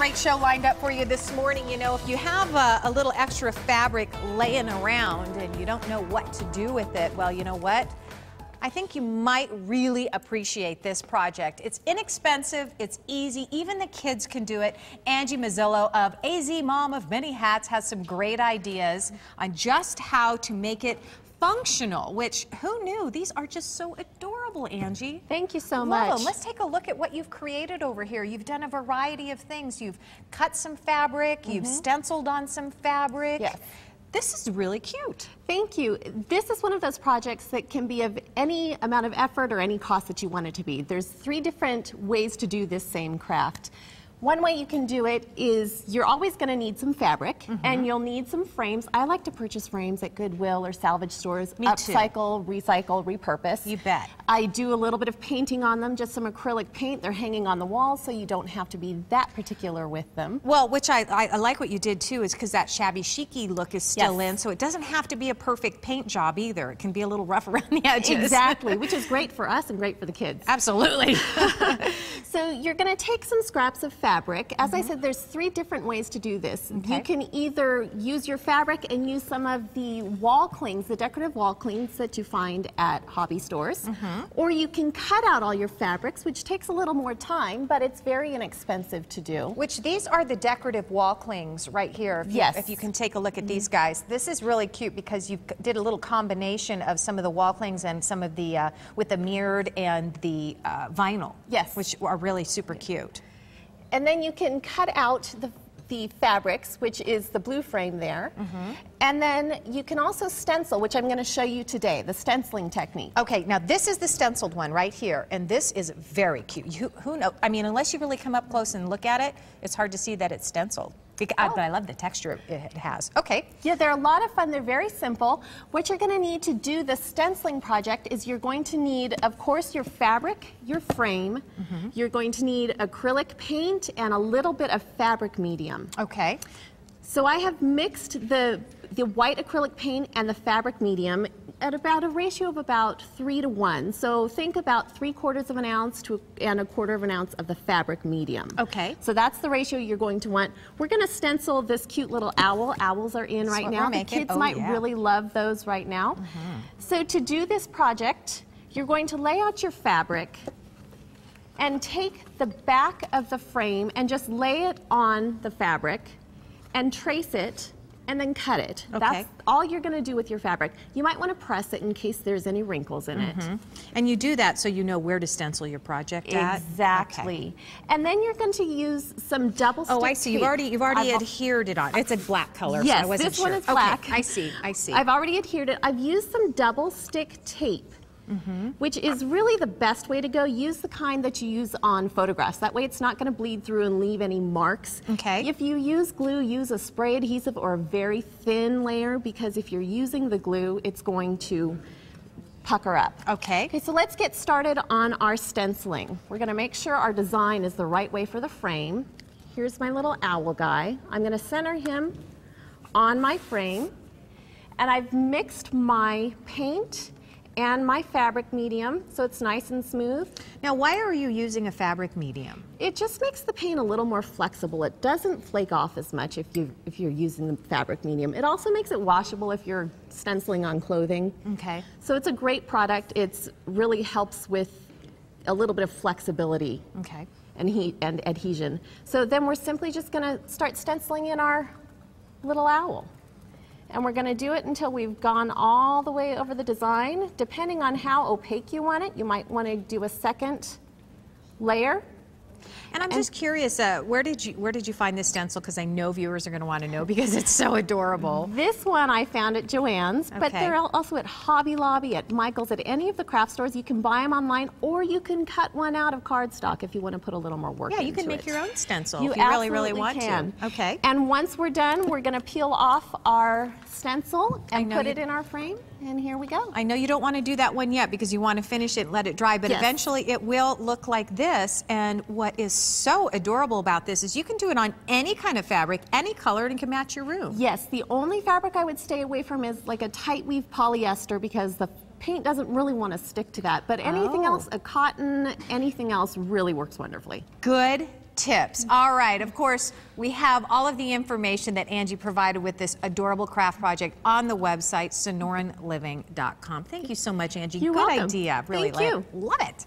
great show lined up for you this morning. You know, if you have a little extra fabric laying around and you don't know what to do with it, well, you know what? I think you might really appreciate this project. It's inexpensive, it's easy, even the kids can do it. Angie Mazzillo of AZ Mom of Many Hats has some great ideas on just how to make it functional, which who knew? These are just so adorable, Angie. Thank you so much. Let's take a look at what you've created over here. You've done a variety of things. You've cut some fabric, you've stenciled on some fabric. Yes. This is really cute. Thank you. This is one of those projects that can be of any amount of effort or any cost that you want it to be. There's 3 different ways to do this same craft. One way you can do it is you're always going to need some fabric and you'll need some frames. I like to purchase frames at Goodwill or salvage stores. Me too. Upcycle, recycle, repurpose. You bet. I do a little bit of painting on them, just some acrylic paint. They're hanging on the wall, so you don't have to be that particular with them. Well, which I like what you did too, is because that shabby chic-y look is still in, so it doesn't have to be a perfect paint job either. It can be a little rough around the edges. Exactly, which is great for us and great for the kids. Absolutely. So you're going to take some scraps of fabric. As I said, there's 3 different ways to do this. You can either use your fabric and use some of the wall clings, the decorative wall clings that you find at hobby stores, or you can cut out all your fabrics, which takes a little more time, but it's very inexpensive to do. Which these are the decorative wall clings right here. If you can take a look at these guys. This is really cute because you did a little combination of some of the wall clings and some of the, with the mirrored and the vinyl. Yes. Which are really super cute. And then you can cut out the fabrics, which is the blue frame there. And then you can also stencil, which I'm going to show you today, the stenciling technique. Okay, now this is the stenciled one right here, and this is very cute. Who knows? I mean, unless you really come up close and look at it, it's hard to see that it's stenciled. But I love the texture it has. Okay. Yeah, they're a lot of fun. They're very simple. What you're going to need to do the stenciling project is you're going to need, of course, your fabric, your frame. You're going to need acrylic paint and a little bit of fabric medium. Okay. So I have mixed the white acrylic paint and the fabric medium at about a ratio of about 3 to 1. So think about 3/4 of an ounce and 1/4 of an ounce of the fabric medium. Okay. So that's the ratio you're going to want. We're going to stencil this cute little owl. Owls are in right now. The kids might really love those right now. So to do this project, you're going to lay out your fabric and take the back of the frame and just lay it on the fabric and trace it and then cut it. Okay. That's all you're going to do with your fabric. You might want to press it in case there's any wrinkles in it. And you do that so you know where to stencil your project at? Exactly. Okay. And then you're going to use some double stick I see. tape. You've already adhered it on. It's a black color, yes, so I wasn't this one sure. is black. Okay. I see. I've already adhered it. I've used some double stick tape. Which is really the best way to go. Use the kind that you use on photographs. That way it's not going to bleed through and leave any marks. Okay. If you use glue, use a spray adhesive or a very thin layer, because if you're using the glue, it's going to pucker up. Okay. Okay, so let's get started on our stenciling. We're going to make sure our design is the right way for the frame. Here's my little owl guy. I'm going to center him on my frame, and I've mixed my paint and my fabric medium, so it's nice and smooth. Now, why are you using a fabric medium? It just makes the paint a little more flexible. It doesn't flake off as much if you're using the fabric medium. It also makes it washable if you're stenciling on clothing. Okay. So it's a great product. It really helps with a little bit of flexibility. Okay. And heat and adhesion. So then we're simply just going to start stenciling in our little owl. And we're going to do it until we've gone all the way over the design. Depending on how opaque you want it, you might want to do a second layer. And I'm just curious, where did you find this stencil? Because I know viewers are going to want to know because it's so adorable. This one I found at Joann's, but they're also at Hobby Lobby, at Michael's, at any of the craft stores. You can buy them online, or you can cut one out of cardstock if you want to put a little more work into it. Yeah, you can make your own stencil you if you really want to. Okay. And once we're done, we're going to peel off our stencil and put it in our frame, and here we go. I know you don't want to do that one yet because you want to finish it and let it dry, but eventually it will look like this. And what is so adorable about this is you can do it on any kind of fabric, any color, and it can match your room. Yes, the only fabric I would stay away from is like a tight weave polyester, because the paint doesn't really want to stick to that. But anything else, a cotton, anything else really works wonderfully. Good tips. All right, of course, we have all of the information that Angie provided with this adorable craft project on the website, sonoranliving.com. Thank you so much, Angie. You're Good welcome. idea. Really Thank you. Love it.